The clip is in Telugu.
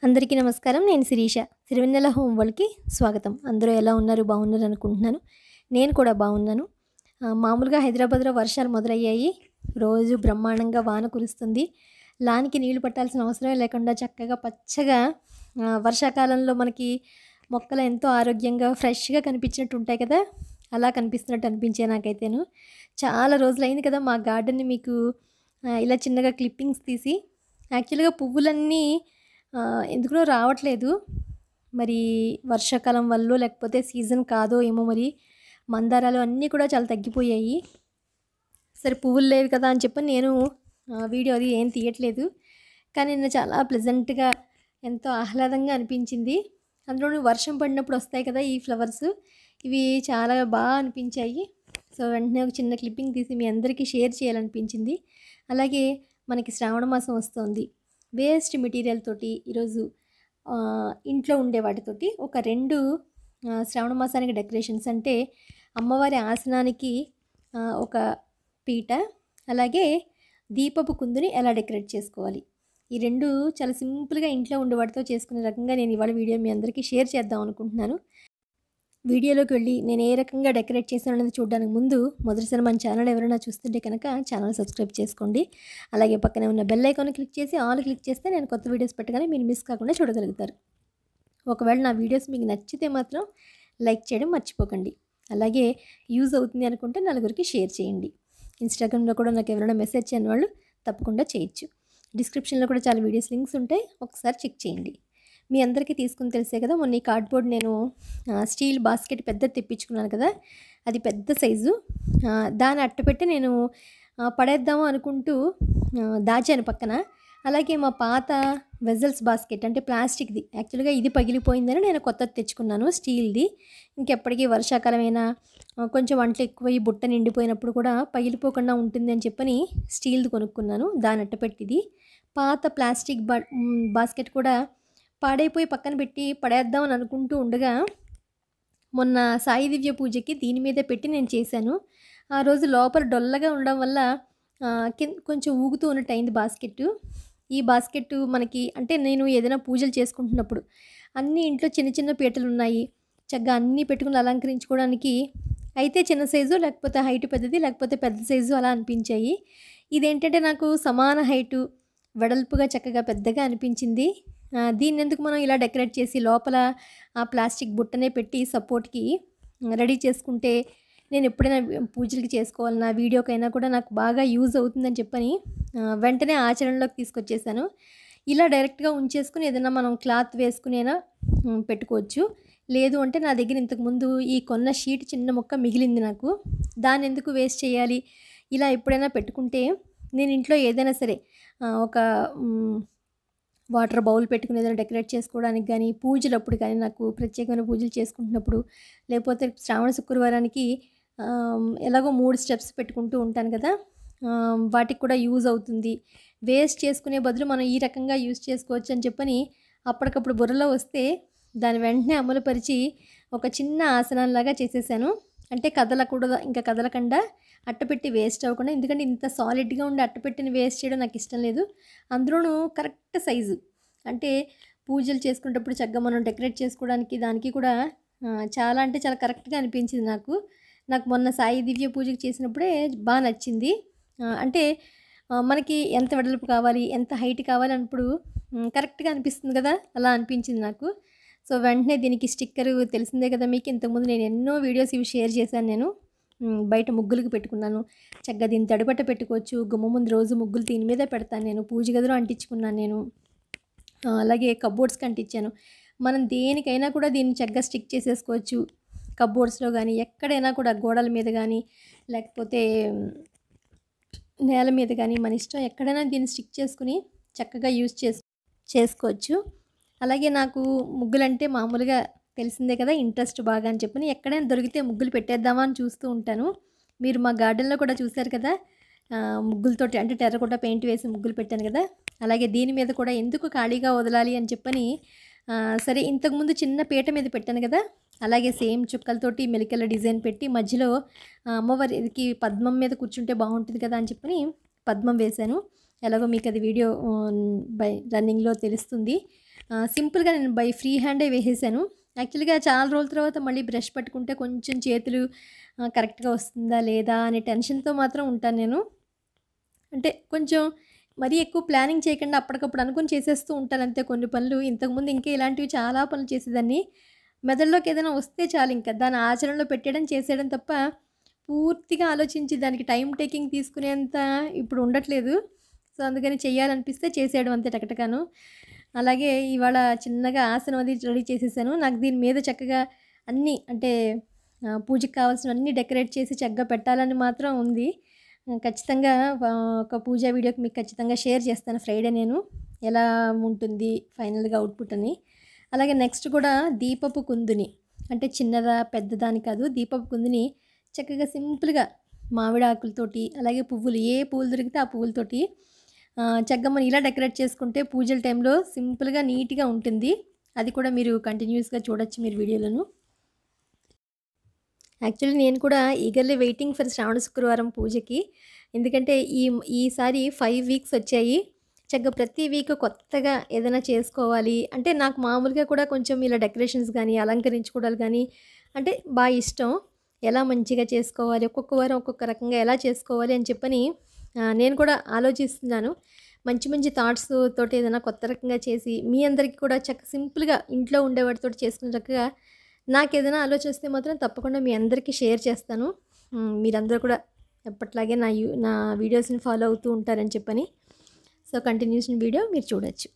అందరికీ నమస్కారం. నేను శిరీష. సిరివెన్నెల హోమ్ వరల్డ్‌కి స్వాగతం. అందరూ ఎలా ఉన్నారు? బాగున్నారు అనుకుంటున్నాను. నేను కూడా బాగున్నాను. మామూలుగా హైదరాబాద్‌లో వర్షాలు మొదలయ్యాయి. రోజు బ్రహ్మాండంగా వాన కురుస్తుంది. లాన్‌కి నీళ్లు పట్టాల్సిన అవసరమే లేకుండా చక్కగా పచ్చగా వర్షాకాలంలో మనకి మొక్కలు ఎంతో ఆరోగ్యంగా, ఫ్రెష్‌గా కనిపించినట్టు ఉంటాయి కదా! అలా కనిపిస్తున్నట్టు అనిపించాయి నాకైతేను. చాలా రోజులైంది కదా! మా గార్డెన్‌ని మీకు ఇలా చిన్నగా క్లిప్పింగ్స్ తీసి యాక్చువల్‌గా పువ్వులన్నీ ఎందుకనో రావట్లేదు. మరి వర్షాకాలం వల్లో లేకపోతే సీజన్ కాదో ఏమో మరి. మందారాలు అన్నీ కూడా చాలా తగ్గిపోయాయి. సరే పువ్వులు లేవు కదా అని చెప్పని నేను వీడియో అది ఏం తీయట్లేదు. కానీ నిన్న చాలా ప్లెజెంట్‌గా ఎంతో ఆహ్లాదంగా అనిపించింది. అందులోను వర్షం పడినప్పుడు వస్తాయి కదా ఈ ఫ్లవర్స్. ఇవి చాలా అనిపించాయి. సో, వెంటనే ఒక చిన్న క్లిప్పింగ్ తీసి మీ అందరికీ షేర్ చేయాలనిపించింది. అలాగే మనకి శ్రావణ మాసం వస్తోంది. వేస్ట్ మెటీరియల్ తోటి ఈరోజు ఇంట్లో ఉండే వాటితోటి ఒక 2 శ్రావణ మాసానికి డెకరేషన్స్ అంటే అమ్మవారి ఆసనానికి ఒక పీట, అలాగే దీపపు కుందుని ఎలా డెకరేట్ చేసుకోవాలి. ఈ 2 చాలా సింపుల్‌గా ఇంట్లో ఉండే వాటితో చేసుకునే రకంగా నేను ఇవాళ వీడియో మీ అందరికీ షేర్ చేద్దాం అనుకుంటున్నాను. వీడియోలోకి వెళ్ళి నేను ఏ రకంగా డెకరేట్ చేశాననేది చూడడానికి ముందు మొదటిసారి మన ఛానల్ ఎవరైనా చూస్తుంటే కనుక ఛానల్ సబ్స్క్రైబ్ చేసుకోండి. అలాగే పక్కనే ఉన్న బెల్ ఐకాన్ క్లిక్ చేసి ఆల్ క్లిక్ చేస్తే నేను కొత్త వీడియోస్ పెట్టగానే మీరు మిస్ కాకుండా చూడగలుగుతారు. ఒకవేళ నా వీడియోస్ మీకు నచ్చితే మాత్రం లైక్ చేయడం మర్చిపోకండి. అలాగే యూజ్ అవుతుంది అనుకుంటే నలుగురికి షేర్ చేయండి. ఇన్స్టాగ్రామ్లో కూడా నాకు ఎవరైనా మెసేజ్ చేయని వాళ్ళు తప్పకుండా చేయొచ్చు. డిస్క్రిప్షన్లో కూడా చాలా వీడియోస్ లింక్స్ ఉంటాయి, ఒకసారి చెక్ చేయండి. మీ అందరికీ తీసుకుని తెలిసే కదా, మొన్న ఈ కార్డ్బోర్డ్ నేను స్టీల్ బాస్కెట్ పెద్దది తెప్పించుకున్నాను కదా, అది పెద్ద సైజు. దాన్ని అట్టపెట్టి నేను పడేద్దాము అనుకుంటూ దాచాను పక్కన. అలాగే మా పాత వెజల్స్ బాస్కెట్ అంటే ప్లాస్టిక్ది, యాక్చువల్గా ఇది పగిలిపోయిందని నేను కొత్తది తెచ్చుకున్నాను స్టీల్ది. ఇంకెప్పటికీ వర్షాకాలమైనా కొంచెం వంటలు ఎక్కువ ఈ బుట్ట నిండిపోయినప్పుడు కూడా పగిలిపోకుండా ఉంటుంది అని చెప్పని స్టీల్ది కొనుక్కున్నాను. దాని అట్టపెట్టిది పాత ప్లాస్టిక్ బాస్కెట్ కూడా పాడైపోయి పక్కన పెట్టి పడేద్దాం అని అనుకుంటూ ఉండగా మొన్న సాయి దివ్య పూజకి దీని మీదే పెట్టి నేను చేశాను. ఆ రోజు లోపల డొల్లగా ఉండడం వల్ల కొంచెం ఊగుతూ ఉన్నట్టు అయింది బాస్కెట్టు. ఈ బాస్కెట్టు మనకి అంటే నేను ఏదైనా పూజలు చేసుకుంటున్నప్పుడు అన్నీ ఇంట్లో చిన్న చిన్న పీటలు ఉన్నాయి, చక్కగా అన్నీ పెట్టుకుని అలంకరించుకోవడానికి అయితే చిన్న సైజు, లేకపోతే హైట్ పెద్దది, లేకపోతే పెద్ద సైజు అలా అనిపించాయి. ఇదేంటంటే నాకు సమాన హైటు, వెడల్పుగా చక్కగా పెద్దగా అనిపించింది. దీన్నెందుకు మనం ఇలా డెకరేట్ చేసి లోపల ఆ ప్లాస్టిక్ బుట్టనే పెట్టి సపోర్ట్‌కి రెడీ చేసుకుంటే నేను ఎప్పుడైనా పూజలకి చేసుకోవాలన్నా, వీడియోకైనా కూడా నాకు బాగా యూజ్ అవుతుందని చెప్పని వెంటనే ఆచరణలోకి తీసుకొచ్చేసాను. ఇలా డైరెక్ట్‌గా ఉంచేసుకుని ఏదైనా మనం క్లాత్ వేసుకునైనా పెట్టుకోవచ్చు. లేదు అంటే నా దగ్గర ఇంతకుముందు ఈ కొన్న షీట్ చిన్న ముక్క మిగిలింది నాకు. దాన్నెందుకు వేస్ట్ చేయాలి? ఇలా ఎప్పుడైనా పెట్టుకుంటే నేను ఇంట్లో ఏదైనా సరే ఒక వాటర్ బౌల్ పెట్టుకుని ఏదైనా డెకరేట్ చేసుకోవడానికి కానీ, పూజలప్పుడు కానీ, నాకు ప్రత్యేకమైన పూజలు చేసుకుంటున్నప్పుడు, లేకపోతే శ్రావణ శుక్రవారానికి ఎలాగో 3 స్టెప్స్ పెట్టుకుంటూ ఉంటాను కదా, వాటికి కూడా యూజ్ అవుతుంది. వేస్ట్ చేసుకునే బదులు మనం ఈ రకంగా యూజ్ చేసుకోవచ్చు అని చెప్పని అప్పటికప్పుడు బుర్రలో వస్తే దాన్ని వెంటనే అమలుపరిచి ఒక చిన్న ఆసనంలాగా చేసేసాను. అంటే ఇంకా కదలకుండా అట్టపెట్టి వేస్ట్ అవ్వకుండా, ఎందుకంటే ఇంత సాలిడ్‌గా ఉండే అట్టపెట్టిని వేస్ట్ చేయడం నాకు ఇష్టం లేదు. అందులోనూ కరెక్ట్ సైజు అంటే పూజలు చేసుకునేటప్పుడు చక్కగా మనం డెకరేట్ చేసుకోవడానికి దానికి కూడా చాలా అంటే చాలా కరెక్ట్‌గా అనిపించింది నాకు. నాకు మొన్న సాయి దివ్య పూజకి చేసినప్పుడే నచ్చింది. అంటే మనకి ఎంత వెడల్పు కావాలి, ఎంత హైట్ కావాలి అన్నప్పుడు కరెక్ట్‌గా అనిపిస్తుంది కదా, అలా అనిపించింది నాకు. సో, వెంటనే దీనికి స్టిక్కరు తెలిసిందే కదా మీకు, ఇంతకుముందు నేను ఎన్నో వీడియోస్ ఇవి షేర్ చేశాను నేను. బయట ముగ్గులకి పెట్టుకున్నాను. చక్కగా దీన్ని తడిబట్ట పెట్టుకోవచ్చు. గుమ్మం ముందు రోజు ముగ్గులు దీని మీదే పెడతాను నేను. పూజ గదిలో అంటించుకున్నాను నేను. అలాగే కప్‌బోర్డ్స్‌కి అంటించాను. మనం దేనికైనా కూడా దీన్ని చక్కగా స్టిక్ చేసేసుకోవచ్చు. కప్‌బోర్డ్స్‌లో గానీ, ఎక్కడైనా కూడా గోడల మీద గానీ, లేకపోతే నేల మీద గానీ, మన ఇష్టం ఎక్కడైనా దీన్ని స్టిక్ చేసుకుని చక్కగా యూజ్ చేసుకోవచ్చు. అలాగే నాకు ముగ్గులంటే మామూలుగా తెలిసిందే కదా, ఇంట్రెస్ట్ బాగా అని చెప్పని ఎక్కడైనా దొరికితే ముగ్గులు పెట్టేద్దామా అని చూస్తూ ఉంటాను. మీరు మా గార్డెన్‌లో కూడా చూశారు కదా, ముగ్గులతోటి అంటే టెర్రకోట పెయింట్ వేసి ముగ్గులు పెట్టాను కదా, అలాగే దీని మీద కూడా ఎందుకు ఖాళీగా వదలాలి అని చెప్పని సరే ఇంతకుముందు చిన్న పీట మీద పెట్టాను కదా, అలాగే సేమ్ చుక్కలతోటి మెలికల డిజైన్ పెట్టి మధ్యలో అమ్మవారికి పద్మం మీద కూర్చుంటే బాగుంటుంది కదా అని చెప్పని పద్మం వేశాను. ఎలాగో మీకు అది వీడియో బై రన్నింగ్లో తెలుస్తుంది. సింపుల్గా నేను బై ఫ్రీ హ్యాండే వేసేసాను. యాక్చువల్గా చాలా రోజుల తర్వాత మళ్ళీ బ్రష్ పట్టుకుంటే కొంచెం చేతులు కరెక్ట్గా వస్తుందా లేదా అనే టెన్షన్తో మాత్రం ఉంటాను నేను. అంటే కొంచెం మరీ ఎక్కువ ప్లానింగ్ చేయకుండా అప్పటికప్పుడు అనుకుని చేసేస్తూ ఉంటాను అంతే కొన్ని పనులు. ఇంతకుముందు ఇంకా ఇలాంటివి చాలా పనులు చేసేదాన్ని. మెదడులోకి ఏదైనా వస్తే చాలు ఇంకా దాన్ని ఆచరణలో పెట్టేయడం, చేసేయడం తప్ప పూర్తిగా ఆలోచించి దానికి టైం టేకింగ్ తీసుకునేంత ఇప్పుడు ఉండట్లేదు. సో, అందుకని చేయాలనిపిస్తే చేసేయడం అంతే టకటకాను. అలాగే ఇవాళ చిన్నగా ఆసనం అది రెడీ చేసేసాను. నాకు దీని మీద చక్కగా అన్నీ అంటే పూజకి కావాల్సినవన్నీ డెకరేట్ చేసి చక్కగా పెట్టాలని మాత్రం ఉంది. ఖచ్చితంగా ఒక పూజా వీడియోకి మీకు ఖచ్చితంగా షేర్ చేస్తాను ఫ్రైడే నేను. ఎలా ఉంటుంది ఫైనల్‌గా అవుట్‌పుట్ అని. అలాగే నెక్స్ట్ కూడా దీపపు కుందుని అంటే చిన్నదా, పెద్దదా అని కాదు. దీపపు కుందుని చక్కగా సింపుల్‌గా మామిడి ఆకులతోటి అలాగే పువ్వులు ఏ పువ్వులు దొరికితే ఆ పువ్వులతోటి చక్కగా మనం ఇలా డెకరేట్ చేసుకుంటే పూజల టైంలో సింపుల్‌గా నీట్‌గా ఉంటుంది. అది కూడా మీరు కంటిన్యూస్‌గా చూడొచ్చు మీరు వీడియోలను. యాక్చువల్లీ నేను కూడా ఈగర్లీ వెయిటింగ్ ఫర్ శ్రావణ శుక్రవారం పూజకి. ఎందుకంటే ఈసారి 5 వీక్స్ వచ్చాయి. చక్కగా ప్రతి వీక్ కొత్తగా ఏదైనా చేసుకోవాలి. అంటే నాకు మామూలుగా కూడా కొంచెం ఇలా డెకరేషన్స్ గానీ, అలంకరించుకోవడాలు గానీ అంటే ఇష్టం. ఎలా మంచిగా చేసుకోవాలి, ఒక్కొక్క వారం ఒక్కొక్క రకంగా ఎలా చేసుకోవాలి అని చెప్పని నేను కూడా ఆలోచిస్తున్నాను. మంచి మంచి థాట్స్ తోటి ఏదైనా కొత్త రకంగా చేసి మీ అందరికీ కూడా సింపుల్గా ఇంట్లో ఉండే వాటితోటి చేసుకునే చక్కగా నాకేదైనా ఆలోచన వస్తే మాత్రం తప్పకుండా మీ అందరికీ షేర్ చేస్తాను. మీరందరూ కూడా ఎప్పట్లాగే నా వీడియోస్‌ని ఫాలో అవుతూ ఉంటారని చెప్పని. సో, కంటిన్యూషన్ వీడియో మీరు చూడొచ్చు.